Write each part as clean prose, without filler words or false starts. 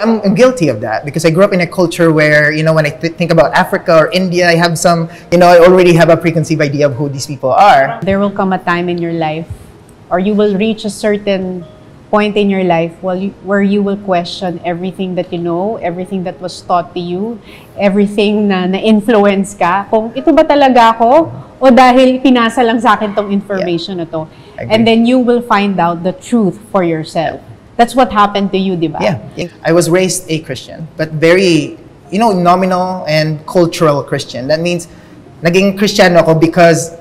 I'm guilty of that because I grew up in a culture where, you know, when I think about Africa or India, I have some, you know, I already have a preconceived idea of who these people are. There will come a time in your life, or you will reach a certain point in your life where you will question everything that you know, everything that was taught to you, everything na na-influence ka. Kung ito ba talaga ako o dahil pinasa lang sa akin tong information na to. And then you will find out the truth for yourself. That's what happened to you, di ba? Yeah. I was raised a Christian, but very, you know, nominal and cultural Christian. That means, naging Christian ako because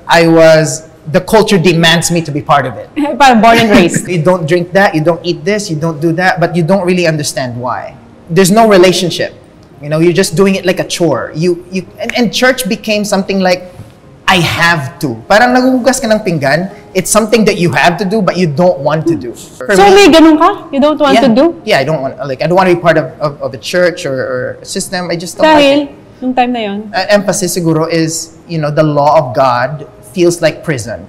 the culture demands me to be part of it. Born and raised. You don't drink that, you don't eat this, you don't do that, but you don't really understand why. There's no relationship. You know, you're just doing it like a chore. And church became something like, I have to. Parang naguhugas ka ng pinggan, it's something that you have to do, but you don't want to do. So may ganun ka? You don't want to do? Yeah, I don't want to be part of a church or a system. I just don't like it. Nung time na yun? Emphasis siguro is, you know, the law of God feels like prison.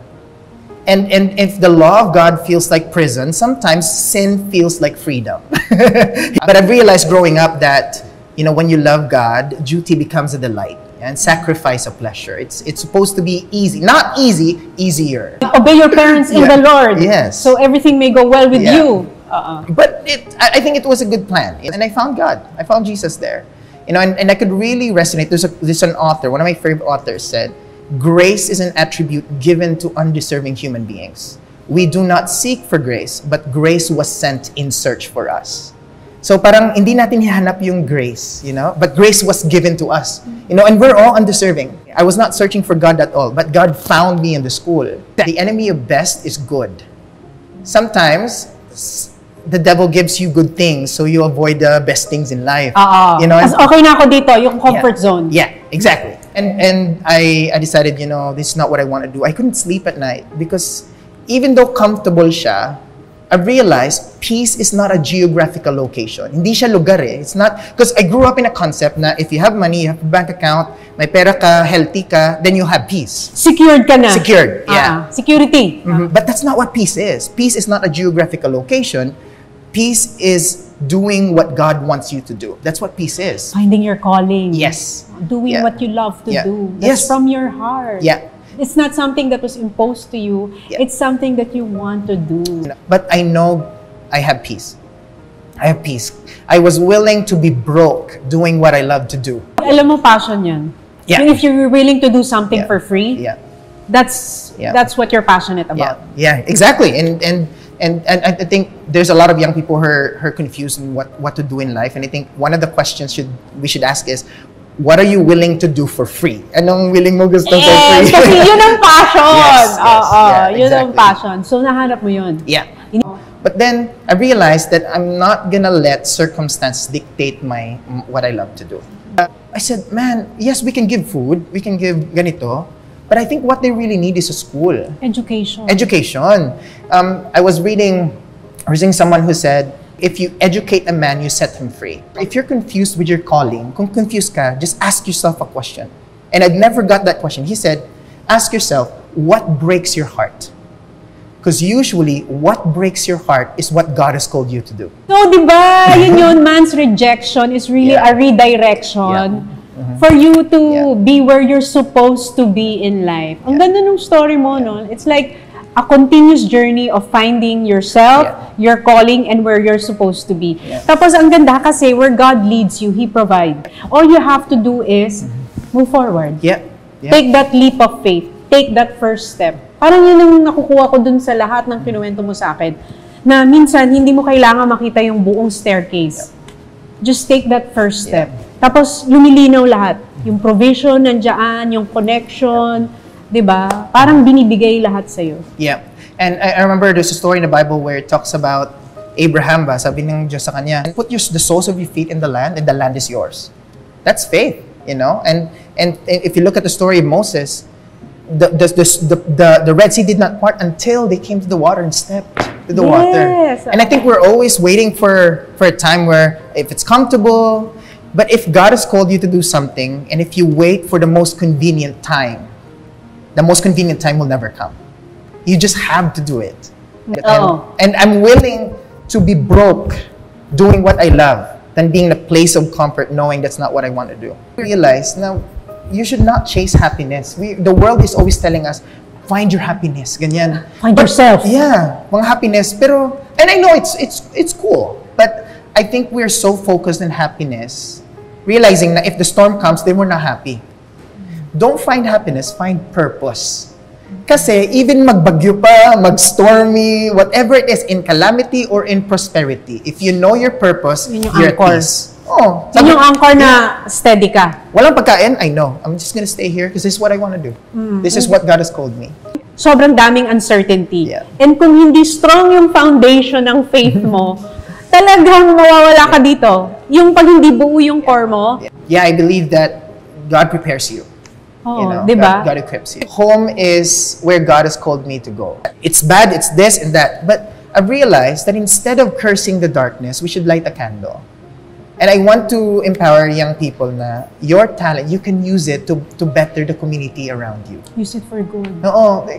And if the law of God feels like prison, sometimes sin feels like freedom. But I've realized growing up that, you know, when you love God, duty becomes a delight and sacrifice a pleasure. It's supposed to be easy. Not easy, easier. Obey your parents in the Lord. Yes. So everything may go well with you. But I think it was a good plan. And I found God. I found Jesus there. You know, and I could really resonate. There's an author, one of my favorite authors said, grace is an attribute given to undeserving human beings. We do not seek for grace, but grace was sent in search for us. So parang hindi natin hihanap yung grace, you know, but grace was given to us, you know, and we're all undeserving. I was not searching for God at all, but God found me in the school. The enemy of best is good. Sometimes the devil gives you good things, so you avoid the best things in life. You know, as okay na ako dito, yung comfort zone. Yeah, exactly. And I decided, you know, this is not what I want to do. I couldn't sleep at night because even though comfortable siya, I realized peace is not a geographical location. Hindi siya lugar eh. It's not, because I grew up in a concept na if you have money, you have a bank account, may pera ka, healthy ka, then you have peace. Secured ka na. Secured, yeah. Security. But that's not what peace is. Peace is not a geographical location. Peace is doing what God wants you to do. That's what peace is. Finding your calling. Yes. Doing what you love to do. That's from your heart. Yeah. It's not something that was imposed to you. It's something that you want to do. But I know I have peace. I have peace. I was willing to be broke doing what I love to do. Alam mo, passion yan. Yeah. If you're willing to do something for free, that's what you're passionate about. Yeah, exactly. And I think there's a lot of young people who are confused in what to do in life. And I think one of the questions we should ask is, what are you willing to do for free? Anong willing mo gusto for free? Kasi yun ang passion. Yun ang exactly. passion. So nahanap mo yun. Yeah. But then I realized that I'm not gonna let circumstance dictate what I love to do. I said, man, yes, we can give food, we can give ganito, but I think what they really need is a school. Education. Education. I was reading someone who said, if you educate a man, you set him free. If you're confused with your calling, kung confused ka, just ask yourself a question. And I'd never got that question. He said, ask yourself, what breaks your heart? Because usually, what breaks your heart is what God has called you to do. So, di ba, yun, man's rejection is really a redirection for you to be where you're supposed to be in life. Ang ganda nung story mo, no? It's like a continuous journey of finding yourself, your calling, and where you're supposed to be. Tapos, ang ganda kasi, where God leads you, He provides. All you have to do is move forward. Take that leap of faith. Take that first step. Parang yun ang nakukuha ko dun sa lahat ng kinuwento mo sa akin. Na minsan, hindi mo kailangan makita yung buong staircase. Just take that first step. Tapos, lumilinaw lahat. Yung provision nandiyan, yung connection, diba? Parang binibigay lahat sa'yo. Yeah. And I remember there's a story in the Bible where it talks about Abraham ba, sabi ng Diyos sa kanya, put the soles of your feet in the land and the land is yours. That's faith, you know? And if you look at the story of Moses, the Red Sea did not part until they came to the water and stepped to the water. And I think we're always waiting for a time where if it's comfortable, but if God has called you to do something, and if you wait for the most convenient time will never come. You just have to do it. And I'm willing to be broke doing what I love than being in a place of comfort knowing that's not what I want to do. Realize now, you should not chase happiness. The world is always telling us, find your happiness, ganyan. Find yourself. Yeah, mga happiness. Pero, and I know it's cool, but I think we're so focused on happiness, realizing that if the storm comes, then we're not happy. Don't find happiness, find purpose. Kasi even magbagyo pa, mag-stormy, whatever it is, in calamity or in prosperity, if you know your purpose, you're at peace. Oh, yun yung anchor na steady ka. Walang pagkain, I know. I'm just gonna stay here because this is what I want to do. This is what God has called me. Sobrang daming uncertainty. Yeah. And kung hindi strong yung foundation ng faith mo, talagang mawawala ka dito. Yung pag hindi buo yung core mo. Yeah, I believe that God prepares you. Oh, You know, diba? God equips you. Home is where God has called me to go. It's bad, it's this and that. But I've realized that instead of cursing the darkness, we should light a candle. And I want to empower young people na your talent, you can use it to better the community around you. Use it for good. Oo.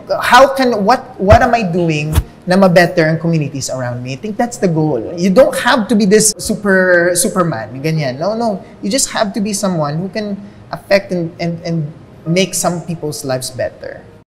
What am I doing na ma-better ang communities around me? I think that's the goal. You don't have to be this Superman, ganyan. No. You just have to be someone who can affect and make some people's lives better.